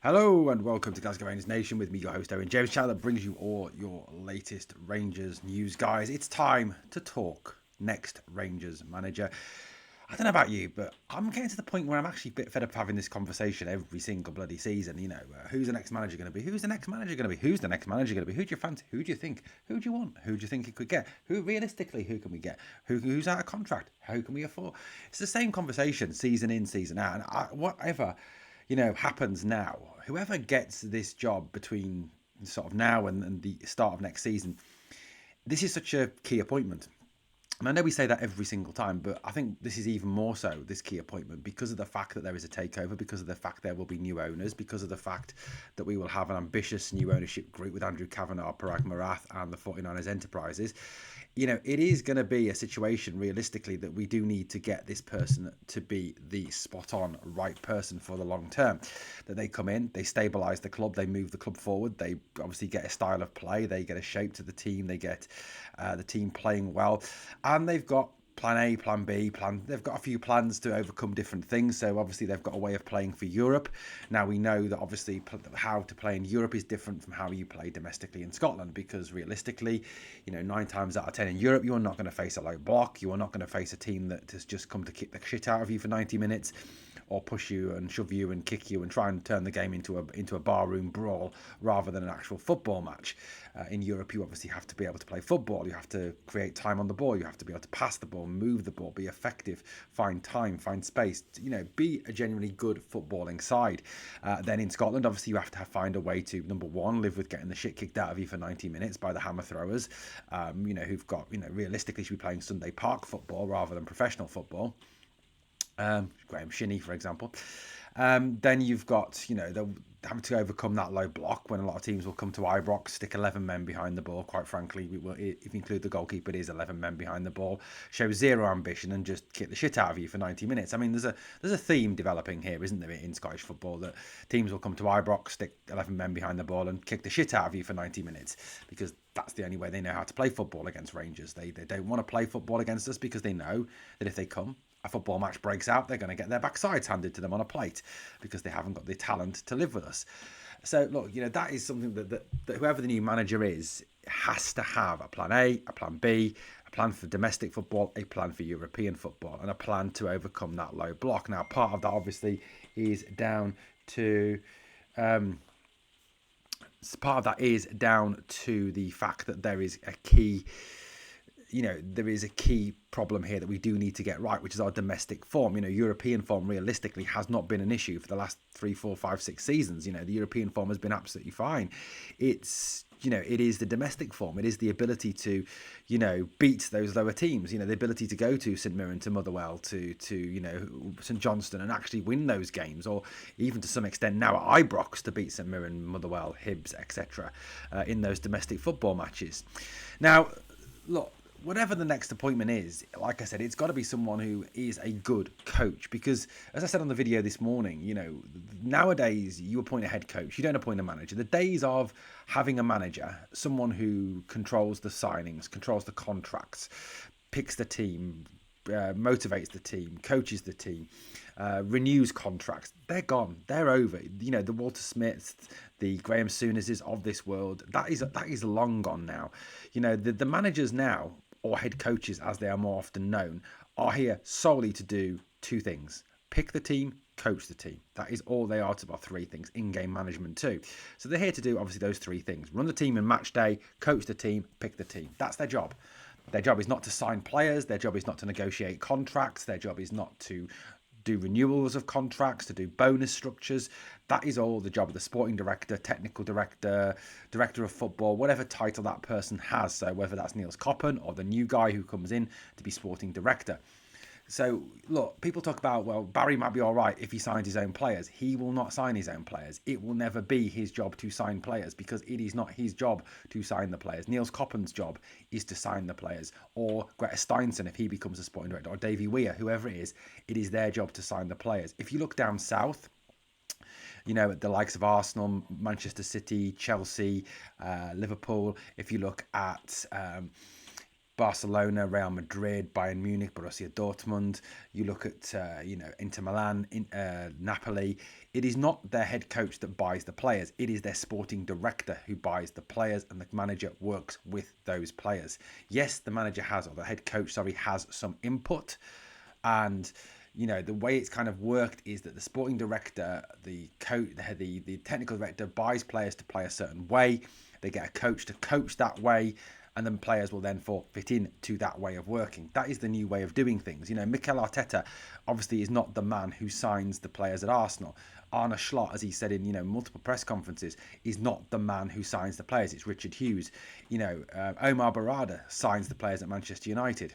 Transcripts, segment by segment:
Hello and welcome to Glasgow Rangers Nation with me, your host Owen James, channel that brings you all your latest Rangers news, guys. It's time to talk next Rangers manager. I don't know about you, but I'm getting to the point where I'm actually a bit fed up having this conversation every single bloody season. Who's the next manager going to be? Who's the next manager going to be? Who's the next manager going to be? Who do you fancy? Who do you think? Who do you want? Who do you think it could get? Who realistically? Who can we get? Who's out of contract? Who can we afford? It's the same conversation season in, season out, and whatever happens now. Whoever gets this job between sort of now and the start of next season, this is such a key appointment. And I know we say that every single time, but I think this is even more so, this key appointment, because of the fact that there is a takeover, because of the fact there will be new owners, because of the fact that we will have an ambitious new ownership group with Andrew Kavanagh, Parag Marath and the 49ers Enterprises. It is going to be a situation, realistically, that we do need to get this person to be the spot-on right person for the long term. That they come in, they stabilise the club, they move the club forward, they obviously get a style of play, they get a shape to the team, they get the team playing well, and they've got plan A, plan B, they've got a few plans to overcome different things. So obviously they've got a way of playing for Europe. Now we know that obviously how to play in Europe is different from how you play domestically in Scotland, because realistically, 9 times out of 10 in Europe, you're not going to face a low block. You are not going to face a team that has just come to kick the shit out of you for 90 minutes or push you and shove you and kick you and try and turn the game into a barroom brawl rather than an actual football match. In Europe, you obviously have to be able to play football. You have to create time on the ball. You have to be able to pass the ball, move the ball, be effective, find time, find space, be a genuinely good footballing side. Then in Scotland, obviously, you have to find a way to, number one, live with getting the shit kicked out of you for 90 minutes by the hammer throwers, who've got, realistically should be playing Sunday park football rather than professional football. Graham Shinney, for example. Then you've got, having to overcome that low block when a lot of teams will come to Ibrox, stick 11 men behind the ball. Quite frankly, if you include the goalkeeper, it is 11 men behind the ball. Show zero ambition and just kick the shit out of you for 90 minutes. I mean, there's a theme developing here, isn't there, in Scottish football, that teams will come to Ibrox, stick 11 men behind the ball and kick the shit out of you for 90 minutes because that's the only way they know how to play football against Rangers. They don't want to play football against us because they know that if they come, a football match breaks out, they're going to get their backsides handed to them on a plate because they haven't got the talent to live with us. So, look, that is something that whoever the new manager is has to have a plan A, a plan B, a plan for domestic football, a plan for European football, and a plan to overcome that low block. Now, part of that, obviously, is down to... part of that is down to the fact that there is a key... there is a key problem here that we do need to get right, which is our domestic form. European form realistically has not been an issue for the last 3, 4, 5, 6 seasons. The European form has been absolutely fine. It's, it is the domestic form. It is the ability to, beat those lower teams. The ability to go to St Mirren, to Motherwell, to St Johnstone and actually win those games, or even to some extent now at Ibrox to beat St Mirren, Motherwell, Hibs, etc. In those domestic football matches. Now, look, whatever the next appointment is, like I said, it's got to be someone who is a good coach, because as I said on the video this morning, nowadays you appoint a head coach, you don't appoint a manager. The days of having a manager, someone who controls the signings, controls the contracts, picks the team, motivates the team, coaches the team, renews contracts, they're gone, they're over. The Walter Smiths, the Graham Souness's of this world, that is long gone now. The managers now, or head coaches as they are more often known, are here solely to do 2 things: pick the team, coach the team. That is all they are to, about 3 things, in-game management too. So they're here to do obviously those 3 things: run the team in match day, coach the team, pick the team. That's their job. Their job is not to sign players, their job is not to negotiate contracts, their job is not to do renewals of contracts, to do bonus structures. That is all the job of the sporting director, technical director, director of football, whatever title that person has. So whether that's Niels Koppen or the new guy who comes in to be sporting director. So, look, people talk about, well, Barry might be all right if he signs his own players. He will not sign his own players. It will never be his job to sign players, because it is not his job to sign the players. Niels Koppen's job is to sign the players, or Greta Steinson if he becomes a sporting director, or Davy Weir, whoever it is their job to sign the players. If you look down south, at the likes of Arsenal, Manchester City, Chelsea, Liverpool, if you look at Barcelona, Real Madrid, Bayern Munich, Borussia Dortmund. You look at Inter Milan, Napoli. It is not their head coach that buys the players. It is their sporting director who buys the players, and the manager works with those players. Yes, the manager has, or the head coach, sorry, has some input, and the way it's kind of worked is that the sporting director, the coach, the technical director buys players to play a certain way. They get a coach to coach that way, and then players will then fit in to that way of working. That is the new way of doing things. Mikel Arteta obviously is not the man who signs the players at Arsenal. Arne Slot, as he said in multiple press conferences, is not the man who signs the players. It's Richard Hughes. Omar Barada signs the players at Manchester United.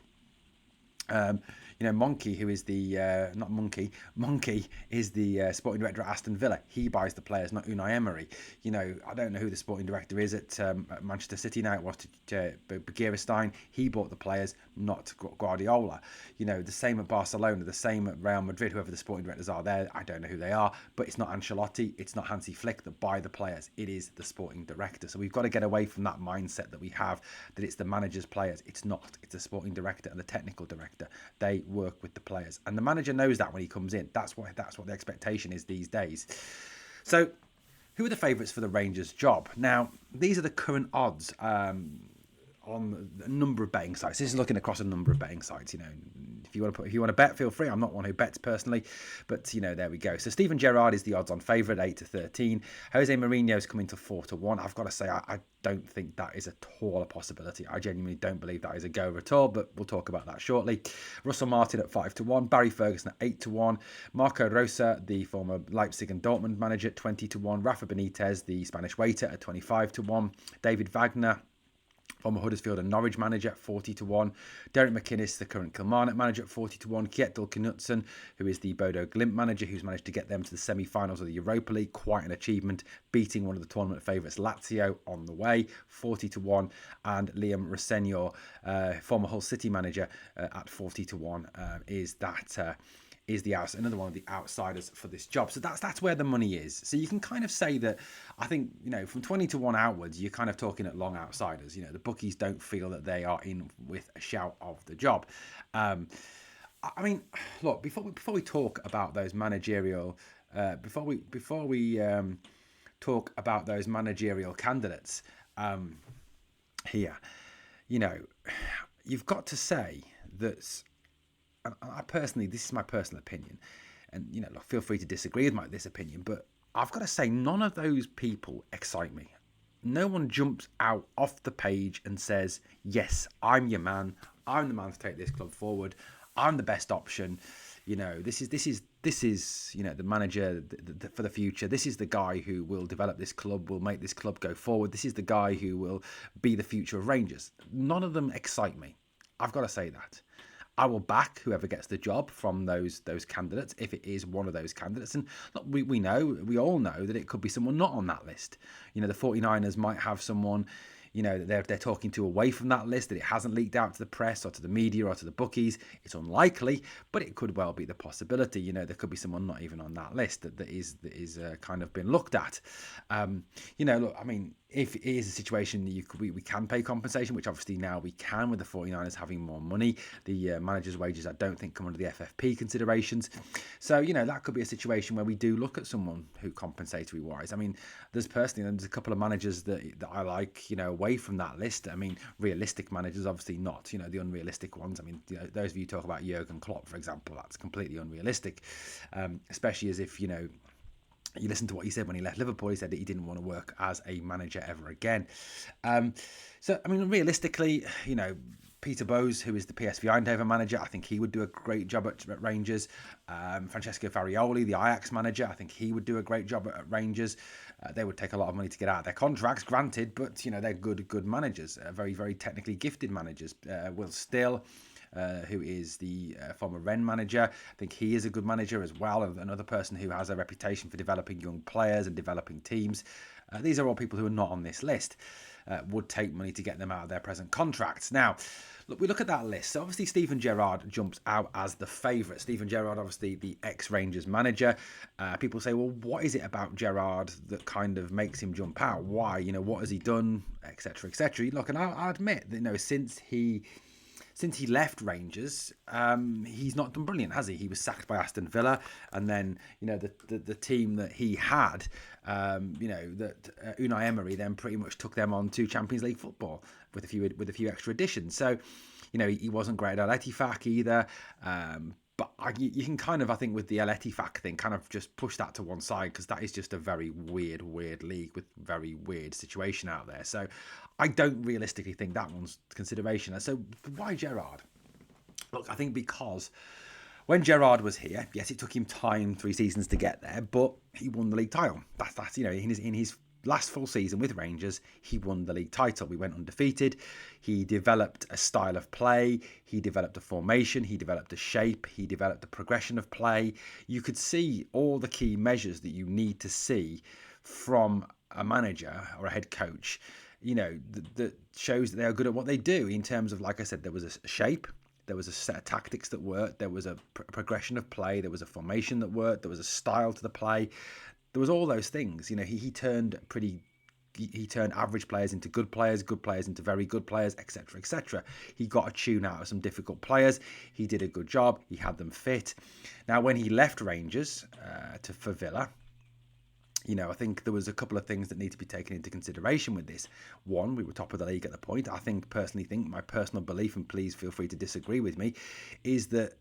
Monkey, who is the not Monkey, Monkey is the sporting director at Aston Villa. He buys the players, not Unai Emery. I don't know who the sporting director is at Manchester City now. It was Begiristain. He bought the players, not Guardiola. The same at Barcelona, the same at Real Madrid. Whoever the sporting directors are there, I don't know who they are, but it's not Ancelotti, it's not Hansi Flick that buy the players. It is the sporting director. So we've got to get away from that mindset that we have, that it's the manager's players. It's not. It's the sporting director and the technical director. They work with the players, and the manager knows that when he comes in. That's what the expectation is these days. So who are the favourites for the Rangers job? Now, these are the current odds on a number of betting sites. This is looking across a number of betting sites. If you want to bet, feel free. I'm not one who bets personally, but there we go. So Steven Gerrard is the odds-on favourite, 8-13. Jose Mourinho is coming to 4-1. I've got to say, I don't think that is at all a possibility. I genuinely don't believe that is a go at all, but we'll talk about that shortly. Russell Martin at 5-1. Barry Ferguson at 8-1. Marco Rosa, the former Leipzig and Dortmund manager, at 20-1. Rafa Benitez, the Spanish waiter, at 25-1. David Wagner, former Huddersfield and Norwich manager, at 40-1. Derek McInnes, the current Kilmarnock manager, at 40-1. Kjetil Knutsen, who is the Bodo Glimt manager, who's managed to get them to the semi-finals of the Europa League. Quite an achievement, beating one of the tournament favourites, Lazio, on the way, 40-1. And Liam Rossegno, former Hull City manager, at 40-1, is another one of the outsiders for this job. So that's where the money is. So you can kind of say that, I think, from 20-1 outwards, you're kind of talking at long outsiders. The bookies don't feel that they are in with a shout of the job. I mean, look, before we talk about those managerial, before we talk about those managerial candidates here, you've got to say that. I personally, this is my personal opinion, and feel free to disagree with this opinion, but I've got to say, none of those people excite me. No one jumps out off the page and says, yes, I'm your man, I'm the man to take this club forward, I'm the best option. This is the manager for the future. This is the guy who will develop this club, will make this club go forward. This is the guy who will be the future of Rangers. None of them excite me. I've got to say that. I will back whoever gets the job from those candidates, if it is one of those candidates. And look, we all know that it could be someone not on that list. The 49ers might have someone, they're talking to away from that list, that it hasn't leaked out to the press or to the media or to the bookies. It's unlikely, but it could well be the possibility. There could be someone not even on that list that is kind of been looked at. Look, I mean, if it is a situation that we can pay compensation, which obviously now we can with the 49ers having more money, the manager's wages I don't think come under the FFP considerations. So, that could be a situation where we do look at someone who compensatory wise. I mean, there's a couple of managers that I like, away from that list. I mean, realistic managers, obviously not, the unrealistic ones. I mean, those of you talk about Jurgen Klopp, for example, that's completely unrealistic, especially as if, you listen to what he said when he left Liverpool. He said that he didn't want to work as a manager ever again. So, I mean, realistically, Peter Bowes, who is the PSV Eindhoven manager, I think he would do a great job at Rangers. Francesco Farioli, the Ajax manager, I think he would do a great job at Rangers. They would take a lot of money to get out of their contracts, granted, but, they're good managers, very, very technically gifted managers. Will Still, who is the former Rennes manager. I think he is a good manager as well, and another person who has a reputation for developing young players and developing teams. These are all people who are not on this list. Would take money to get them out of their present contracts. Now, look, we look at that list. So obviously Steven Gerrard jumps out as the favourite. Steven Gerrard, obviously the ex-Rangers manager. People say, well, what is it about Gerrard that kind of makes him jump out? Why? What has he done? Etc. Etc. Look, and I'll admit that, since he since he left Rangers, he's not done brilliant, has he? He was sacked by Aston Villa, and then the team that he had, that Unai Emery then pretty much took them on to Champions League football with a few extra additions. So, he wasn't great at Etifak either. But you can kind of, I think, with the El Etifak thing, kind of just push that to one side, because that is just a very weird league with very weird situation out there. So I don't realistically think that one's consideration. And so why Gerrard? Look, I think because when Gerrard was here, yes, it took him time, 3 seasons to get there, but he won the league title. That's in his last full season with Rangers, he won the league title. We went undefeated. He developed a style of play. He developed a formation. He developed a shape. He developed a progression of play. You could see all the key measures that you need to see from a manager or a head coach, that shows that they are good at what they do in terms of, like I said, there was a shape. There was a set of tactics that worked. There was a progression of play. There was a formation that worked. There was a style to the play. There was all those things. He turned average players into good players into very good players, etc., etc. He got a tune out of some difficult players. He did a good job. He had them fit. Now, when he left Rangers for Villa, I think there was a couple of things that need to be taken into consideration with this. One, we were top of the league at the point. I personally think my personal belief, and please feel free to disagree with me, is that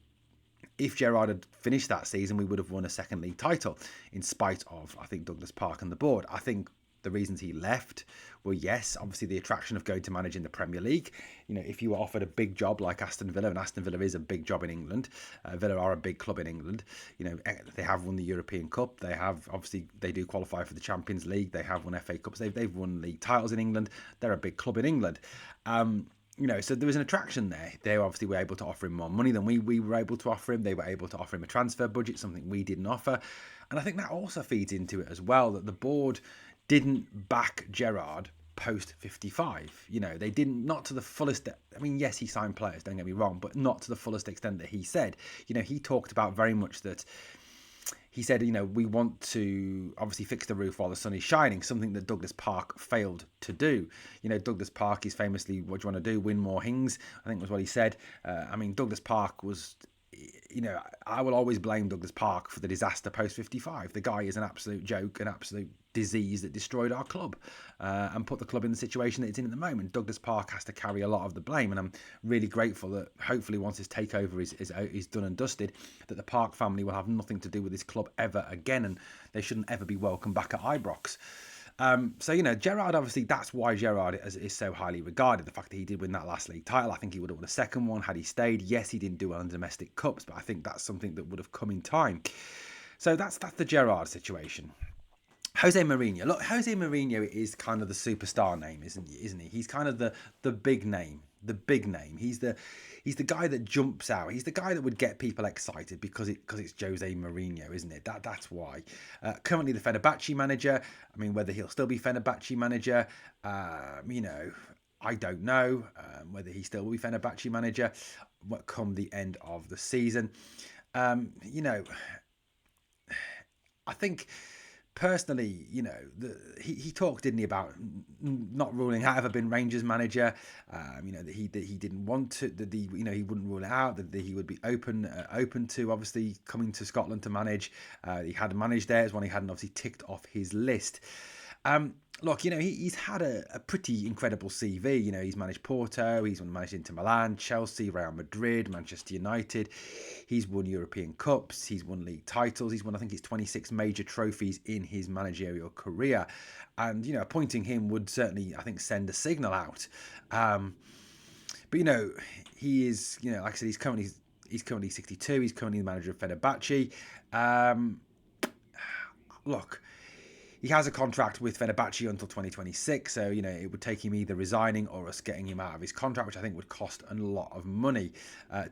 if Gerrard had finished that season, we would have won a second league title, in spite of, I think, Douglas Park and the board. I think the reasons he left were, yes, obviously the attraction of going to manage in the Premier League. If you were offered a big job like Aston Villa, and Aston Villa is a big job in England, Villa are a big club in England. They have won the European Cup. They do qualify for the Champions League. They have won FA Cups. They've won league titles in England. They're a big club in England. So there was an attraction there. They obviously were able to offer him more money than we were able to offer him. They were able to offer him a transfer budget, something we didn't offer. And I think that also feeds into it as well, that the board didn't back Gerrard post 55. They didn't, not to the fullest. I mean, yes, he signed players, don't get me wrong, but not to the fullest extent that he said. He talked about very much that. He said, we want to obviously fix the roof while the sun is shining, something that Douglas Park failed to do. Douglas Park is famously, what do you want to do? Win more Hings, I think was what he said. Douglas Park was, I will always blame Douglas Park for the disaster post 55. The guy is an absolute joke, an absolute disease that destroyed our club and put the club in the situation that it's in at the moment. Douglas Park has to carry a lot of the blame, and I'm really grateful that hopefully once his takeover is done and dusted, that the Park family will have nothing to do with this club ever again, and they shouldn't ever be welcome back at Ibrox. Gerrard, obviously, that's why Gerrard is so highly regarded. The fact that he did win that last league title, I think he would have won a second one had he stayed. Yes, he didn't do well in domestic cups, but I think that's something that would have come in time. So that's the Gerrard situation. Jose Mourinho. Look, Jose Mourinho is kind of the superstar name, isn't he? He's kind of the big name. The big name. He's the guy that jumps out. He's the guy that would get people excited because it's Jose Mourinho, isn't it? That's why. Currently the Fenerbahce manager. I mean, whether he'll still be Fenerbahce manager, I don't know whether he still will be Fenerbahce manager come the end of the season. I think. Personally, he talked, didn't he, about not ruling out ever been Rangers manager. That he didn't want to. That he wouldn't rule it out. That he would be open to obviously coming to Scotland to manage. He had managed there. It's one he hadn't obviously ticked off his list. Look, he's had a pretty incredible CV. He's managed Porto, he's managed Inter Milan, Chelsea, Real Madrid, Manchester United. He's won European Cups, he's won league titles, he's won, I think it's 26 major trophies in his managerial career. And, appointing him would certainly, I think, send a signal out. But, he is, like I said, he's currently 62, he's currently the manager of Fenerbahce. Look, he has a contract with Fenerbahce until 2026, so it would take him either resigning or us getting him out of his contract, which I think would cost a lot of money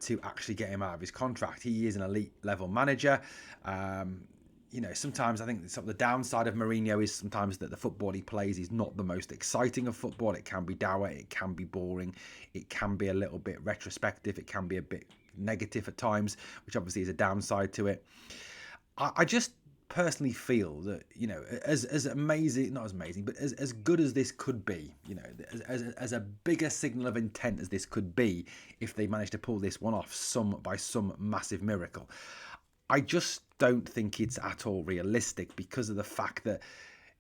to actually get him out of his contract. He is an elite level manager. Sometimes I think the downside of Mourinho is sometimes that the football he plays is not the most exciting of football. It can be dour, it can be boring, it can be a little bit retrospective, it can be a bit negative at times, which obviously is a downside to it. I just personally feel that, as amazing, not as amazing, but as good as this could be, as a bigger signal of intent as this could be, if they managed to pull this one off by some massive miracle, I just don't think it's at all realistic, because of the fact that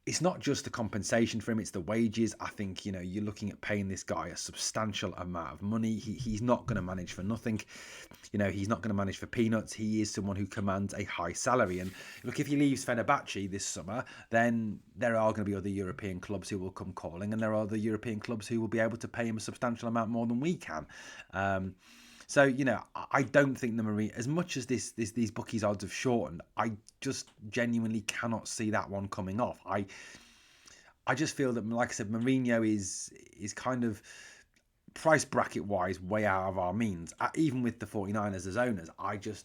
it's not just the compensation for him, it's the wages. I think, you're looking at paying this guy a substantial amount of money. He's not going to manage for nothing. He's not going to manage for peanuts. He is someone who commands a high salary. And look, if he leaves Fenerbahce this summer, then there are going to be other European clubs who will come calling, and there are other European clubs who will be able to pay him a substantial amount more than we can. So, I don't think the Mourinho, as much as these bookies odds have shortened, I just genuinely cannot see that one coming off. I just feel that, like I said, Mourinho is kind of price bracket wise way out of our means. Even with the 49ers as owners, I just,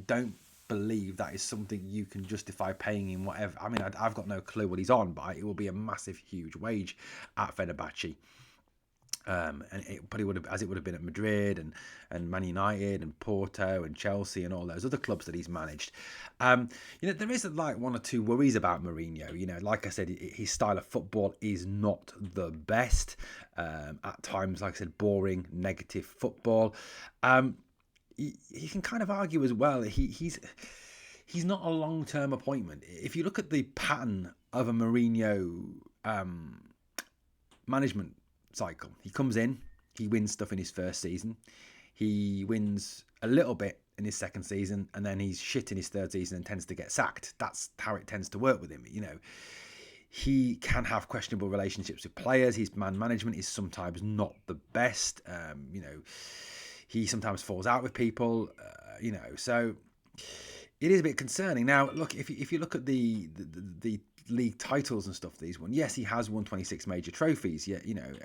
don't believe that is something you can justify paying him whatever. I mean, I've got no clue what he's on, but it will be a massive, huge wage at Fenerbahce. And it probably would have, as it would have been at Madrid and Man United and Porto and Chelsea and all those other clubs that he's managed. There is like one or two worries about Mourinho. Like I said, his style of football is not the best. At times, like I said, boring, negative football. You can kind of argue as well. He's not a long-term appointment. If you look at the pattern of a Mourinho management cycle, he comes in, he wins stuff in his first season, he wins a little bit in his second season, and then he's shit in his third season and tends to get sacked. That's how it tends to work with him. He can have questionable relationships with players. His man management is sometimes not the best. He sometimes falls out with people. So it is a bit concerning. Now, look, if you look at the league titles and stuff that he's won, yes, he has won 26 major trophies,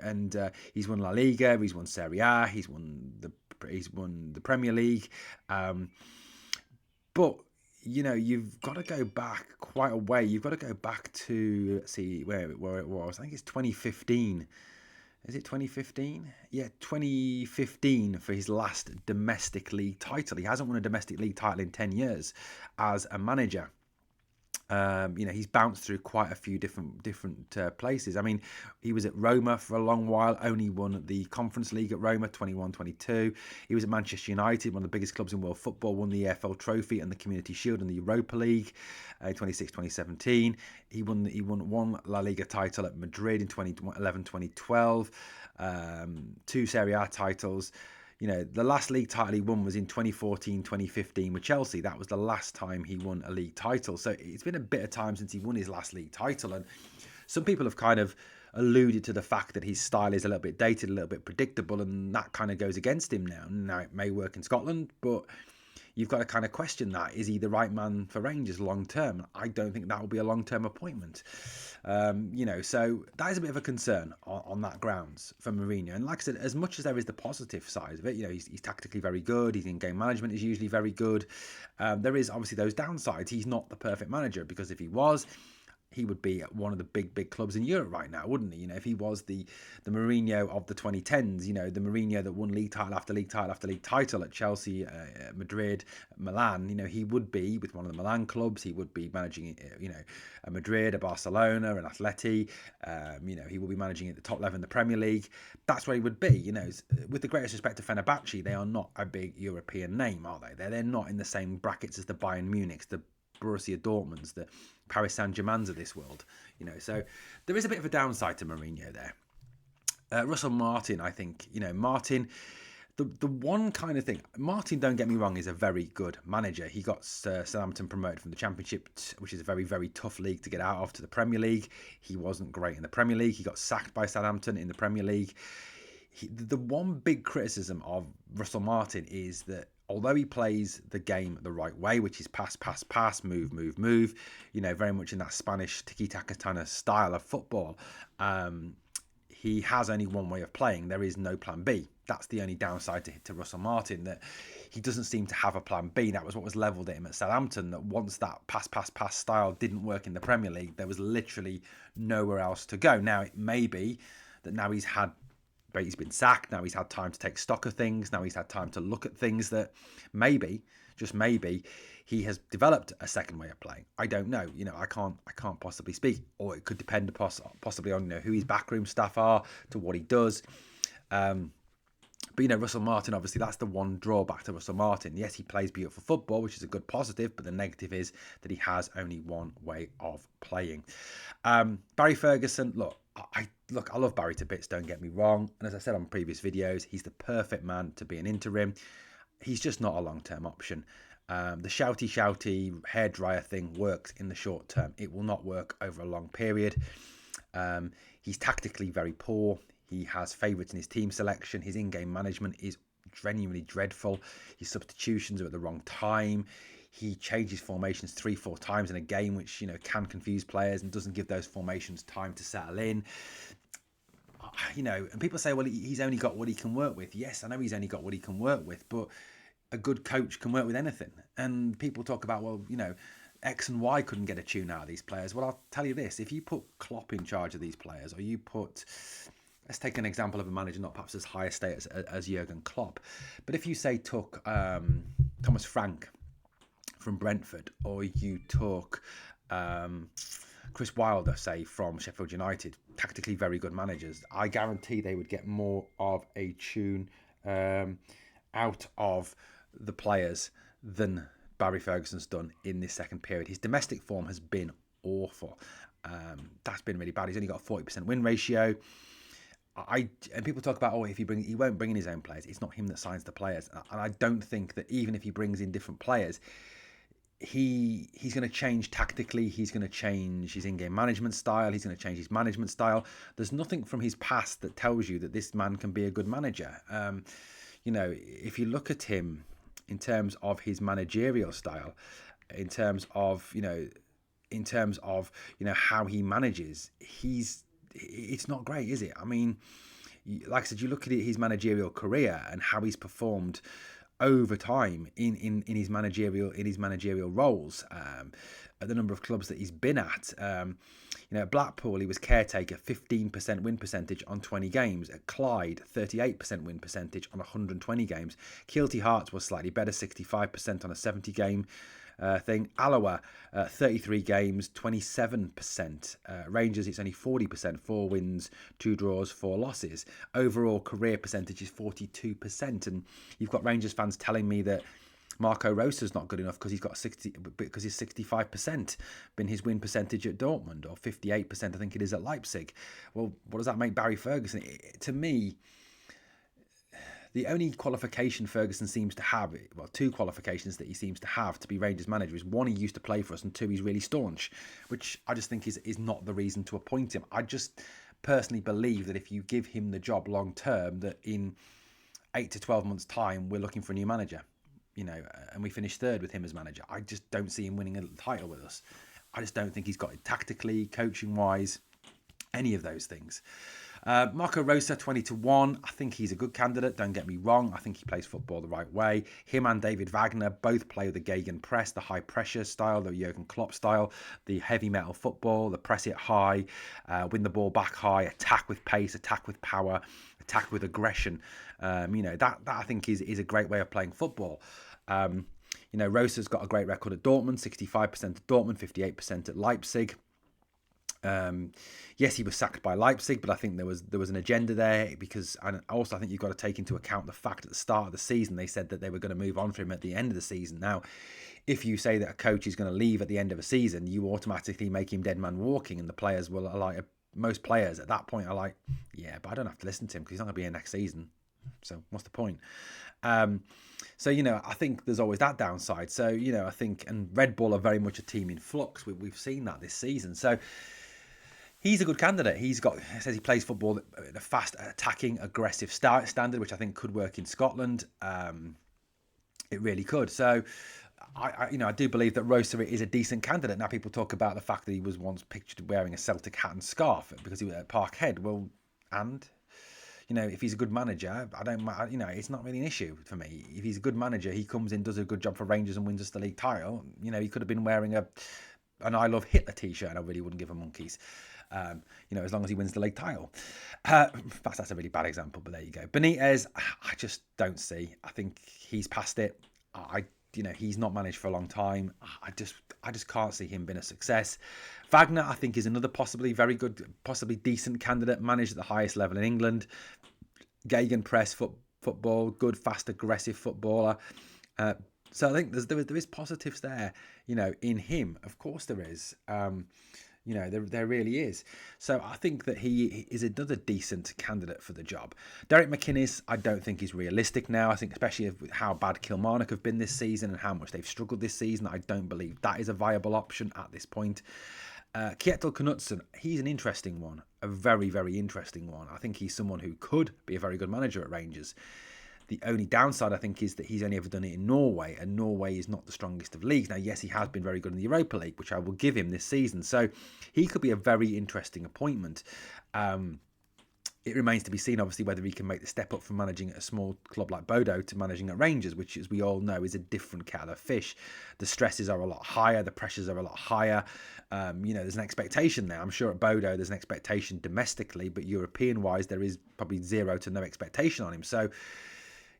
and he's won La Liga, he's won Serie A, he's won the Premier League, but you've got to go back quite a way. You've got to go back to, let's see where it was. I think it's 2015. Is it 2015? Yeah, 2015 for his last domestic league title. He hasn't won a domestic league title in 10 years as a manager. He's bounced through quite a few different places. I mean, he was at Roma for a long while, only won the Conference League at Roma, 21-22. He was at Manchester United, one of the biggest clubs in world football, won the EFL Trophy and the Community Shield and the Europa League, 2016-2017. He won one La Liga title at Madrid in 2011-2012, 2 Serie A titles. The last league title he won was in 2014-2015 with Chelsea. That was the last time he won a league title. So it's been a bit of time since he won his last league title. And some people have kind of alluded to the fact that his style is a little bit dated, a little bit predictable, and that kind of goes against him now. Now, it may work in Scotland, but you've got to kind of question that. Is he the right man for Rangers long term? I don't think that will be a long-term appointment. So that is a bit of a concern on that grounds for Mourinho. And like I said, as much as there is the positive side of it, he's tactically very good. His in-game management is usually very good. There is obviously those downsides. He's not the perfect manager, because if he was, he would be at one of the big clubs in Europe right now, wouldn't he? If he was the Mourinho of the 2010s, the Mourinho that won league title after league title after league title at Chelsea, Madrid, Milan, he would be with one of the Milan clubs. He would be managing, a Madrid, a Barcelona, an Atleti. He will be managing at the top level in the Premier League. That's where he would be. With the greatest respect to Fenerbahce, they are not a big European name, are they? They're not in the same brackets as the Bayern Munichs, the Borussia Dortmunds, the Paris Saint-Germains of this world, so there is a bit of a downside to Mourinho there. Russell Martin, I think, Martin, the one kind of thing, Martin, don't get me wrong, is a very good manager. He got Southampton promoted from the Championship, which is a very, very tough league to get out of, to the Premier League. He wasn't great in the Premier League. He got sacked by Southampton in the Premier League. The one big criticism of Russell Martin is that although he plays the game the right way, which is pass, move, very much in that Spanish tiki-taka kind of style of football, he has only one way of playing. There is no plan B. That's the only downside to Russell Martin, that he doesn't seem to have a plan B. That was what was levelled at him at Southampton, that once that pass style didn't work in the Premier League, there was literally nowhere else to go. Now, it may be that now he's been sacked. Now he's had time to take stock of things. Now he's had time to look at things that maybe, just maybe, he has developed a second way of playing. I don't know. I can't possibly speak, or it could depend possibly on who his backroom staff are, to what he does. But Russell Martin, obviously, that's the one drawback to Russell Martin. Yes, he plays beautiful football, which is a good positive, but the negative is that he has only one way of playing. Barry Ferguson, look, I love Barry to bits, don't get me wrong. And as I said on previous videos, he's the perfect man to be an interim. He's just not a long-term option. The shouty hairdryer thing works in the short term. It will not work over a long period. He's tactically very poor. He has favourites in his team selection. His in-game management is genuinely dreadful. His substitutions are at the wrong time. He changes formations 3-4 times in a game, which can confuse players and doesn't give those formations time to settle in. And people say, well, he's only got what he can work with. Yes, I know he's only got what he can work with, but a good coach can work with anything. And people talk about, well, X and Y couldn't get a tune out of these players. Well, I'll tell you this: if you put Klopp in charge of these players, or you put, let's take an example of a manager not perhaps as high a status as Jurgen Klopp, but if you took Thomas Frank from Brentford, or you took Chris Wilder, say, from Sheffield United, tactically very good managers, I guarantee they would get more of a tune out of the players than Barry Ferguson's done in this second period. His domestic form has been awful. That's been really bad. He's only got a 40% win ratio. And people talk about, he won't bring in his own players. It's not him that signs the players. And I don't think that even if he brings in different players, he's going to change tactically. He's going to change his in-game management style. He's going to change his management style. There's nothing from his past that tells you that this man can be a good manager. If you look at him in terms of his managerial style, in terms of how he manages, it's not great, is it? I mean, like I said, you look at his managerial career and how he's performed over time in his managerial roles, at the number of clubs that he's been at. At Blackpool, he was caretaker, 15% win percentage on 20 games. At Clyde, 38% win percentage on 120 games. Keelty Hearts was slightly better, 65% on a 70 game thing. Alloa, 33 games, 27%. Rangers, it's only 40%, 4 wins, 2 draws, 4 losses. Overall career percentage is 42%. And you've got Rangers fans telling me that Marco Rosa's not good enough because he's 65% been his win percentage at Dortmund, or 58% I think it is at Leipzig. Well, what does that make Barry Ferguson? To me, the only qualification Ferguson seems to have, well, 2 qualifications that he seems to have to be Rangers manager, is 1, he used to play for us, and 2, he's really staunch, which I just think is not the reason to appoint him. I just personally believe that if you give him the job long term, that in 8 to 12 months' time, we're looking for a new manager. And we finished 3rd with him as manager. I just don't see him winning a title with us. I just don't think he's got it tactically, coaching-wise, any of those things. Marco Rosa, 20-1. I think he's a good candidate, don't get me wrong. I think he plays football the right way. Him and David Wagner both play the Gegen press, the high-pressure style, the Jurgen Klopp style, the heavy metal football, the press it high, win the ball back high, attack with pace, attack with power, attack with aggression. That I think is a great way of playing football. Rosa's got a great record at Dortmund, 65% at Dortmund, 58% at Leipzig. Yes, he was sacked by Leipzig, but I think there was an agenda there, because, and also I think you've got to take into account the fact at the start of the season they said that they were going to move on from him at the end of the season. Now, if you say that a coach is going to leave at the end of a season, you automatically make him dead man walking, and the players will most players at that point are like, yeah, but I don't have to listen to him because he's not going to be here next season. So what's the point? I think there's always that downside. So, I think, and Red Bull are very much a team in flux. We've seen that this season. So he's a good candidate. It says he plays football at a fast, attacking, aggressive standard, which I think could work in Scotland. It really could. So I do believe that Rosa is a decent candidate. Now, people talk about the fact that he was once pictured wearing a Celtic hat and scarf because he was at Parkhead. Well, and if he's a good manager, it's not really an issue for me. If he's a good manager, he comes in, does a good job for Rangers and wins us the league title. He could have been wearing an I Love Hitler t-shirt and I really wouldn't give a monkeys. As long as he wins the league title. That's a really bad example, but there you go. Benitez, I just don't see. I think he's past it. I he's not managed for a long time. I just can't see him being a success. Wagner, I think, is another possibly very good, possibly decent candidate, managed at the highest level in England. Gegenpress football, good, fast, aggressive footballer. So I think there is positives there, in him. Of course there is. There really is. So I think that he is another decent candidate for the job. Derek McInnes, I don't think is realistic now. I think especially with how bad Kilmarnock have been this season and how much they've struggled this season, I don't believe that is a viable option at this point. Kjetil Knutsen, he's an interesting one, a very, very interesting one. I think he's someone who could be a very good manager at Rangers. The only downside, I think, is that he's only ever done it in Norway, and Norway is not the strongest of leagues. Now, yes, he has been very good in the Europa League, which I will give him this season. So he could be a very interesting appointment. It remains to be seen, obviously, whether he can make the step up from managing at a small club like Bodo to managing at Rangers, which, as we all know, is a different kettle of fish. The stresses are a lot higher. The pressures are a lot higher. There's an expectation there. I'm sure at Bodo there's an expectation domestically, but European-wise, there is probably zero to no expectation on him. So,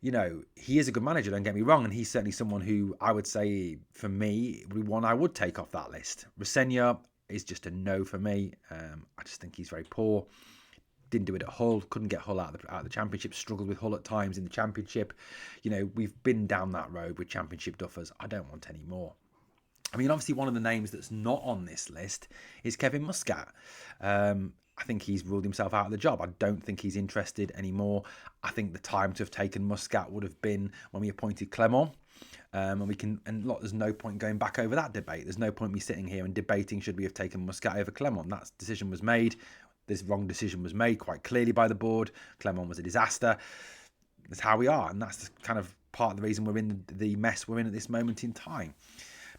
he is a good manager, don't get me wrong, and he's certainly someone who I would say, for me, would be one I would take off that list. Rosenia is just a no for me. I just think he's very poor. Didn't do it at Hull, couldn't get Hull out of the Championship, struggled with Hull at times in the Championship. We've been down that road with Championship duffers. I don't want any more. I mean, obviously, one of the names that's not on this list is Kevin Muscat. I think he's ruled himself out of the job. I don't think he's interested anymore. I think the time to have taken Muscat would have been when we appointed Clement. There's no point going back over that debate. There's no point me sitting here and debating should we have taken Muscat over Clement. That decision was made. This wrong decision was made quite clearly by the board. Clement was a disaster. That's how we are, and that's the kind of part of the reason we're in the mess we're in at this moment in time.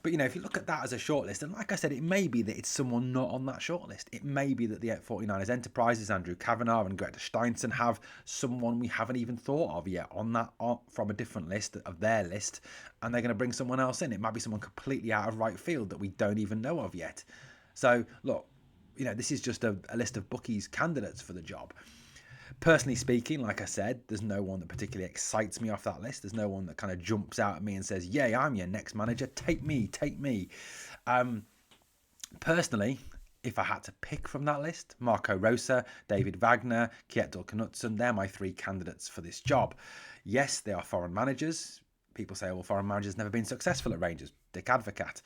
But, if you look at that as a shortlist, and like I said, it may be that it's someone not on that shortlist. It may be that the 49ers Enterprises, Andrew Kavanagh and Greta Steinson have someone we haven't even thought of yet from a different list of their list, and they're going to bring someone else in. It might be someone completely out of right field that we don't even know of yet. So, look, this is just a list of bookies' candidates for the job. Personally speaking, like I said, there's no one that particularly excites me off that list. There's no one that kind of jumps out at me and says, yay, I'm your next manager. Take me. Personally, if I had to pick from that list, Marco Rosa, David Wagner, Kjetil Knutsen, they're my three candidates for this job. Yes, they are foreign managers. People say, well, foreign managers never been successful at Rangers. Dick Advocat.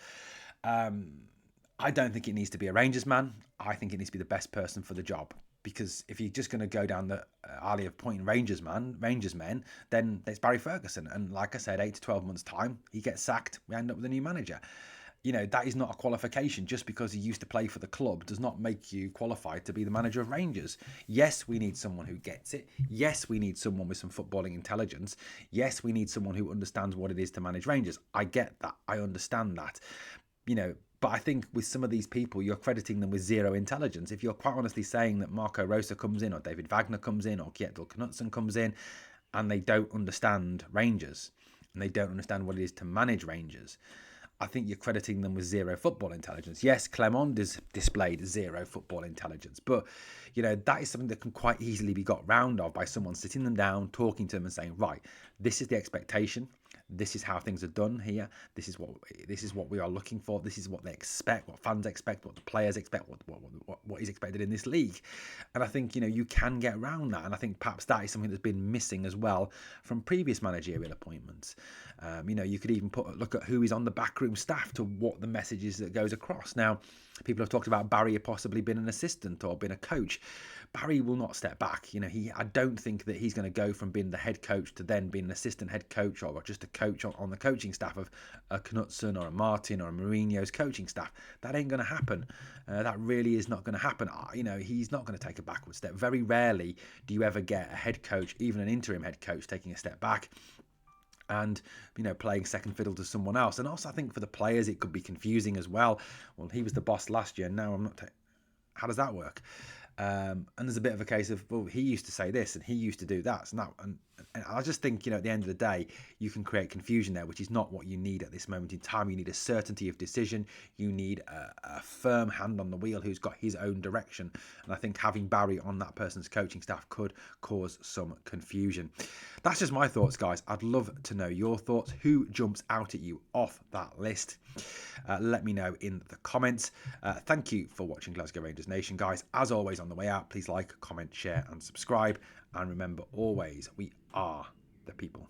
I don't think it needs to be a Rangers man. I think it needs to be the best person for the job. Because if you're just going to go down the alley of pointing Rangers men, then it's Barry Ferguson. And like I said, 8 to 12 months' time, he gets sacked. We end up with a new manager. That is not a qualification. Just because he used to play for the club does not make you qualified to be the manager of Rangers. Yes, we need someone who gets it. Yes, we need someone with some footballing intelligence. Yes, we need someone who understands what it is to manage Rangers. I get that. I understand that. But I think with some of these people, you're crediting them with zero intelligence. If you're quite honestly saying that Marco Rosa comes in, or David Wagner comes in, or Kjetil Knutsen comes in, and they don't understand Rangers, and they don't understand what it is to manage Rangers, I think you're crediting them with zero football intelligence. Yes, Clement has displayed zero football intelligence, but that is something that can quite easily be got round of by someone sitting them down, talking to them and saying, right, this is the expectation. This is how things are done here. This is what we are looking for. This is what they expect, what fans expect, what the players expect, what is expected in this league. And I think, you can get around that. And I think perhaps that is something that's been missing as well from previous managerial appointments. You could even look at who is on the backroom staff to what the message is that goes across. Now, people have talked about Barry possibly being an assistant or being a coach. Barry will not step back. I don't think that he's going to go from being the head coach to then being an assistant head coach or just a coach on the coaching staff of a Knutsen or a Martin or a Mourinho's coaching staff. That ain't going to happen. That really is not going to happen. He's not going to take a backward step. Very rarely do you ever get a head coach, even an interim head coach, taking a step back and playing second fiddle to someone else. And also I think for the players it could be confusing as well. Well, he was the boss last year, now I'm not how does that work? And there's a bit of a case of, well, he used to say this and he used to do that, and And I just think, at the end of the day, you can create confusion there, which is not what you need at this moment in time. You need a certainty of decision. You need a firm hand on the wheel who's got his own direction. And I think having Barry on that person's coaching staff could cause some confusion. That's just my thoughts, guys. I'd love to know your thoughts. Who jumps out at you off that list? Let me know in the comments. Thank you for watching Glasgow Rangers Nation, guys. As always, on the way out, please like, comment, share, and subscribe. And remember, always, we are the people.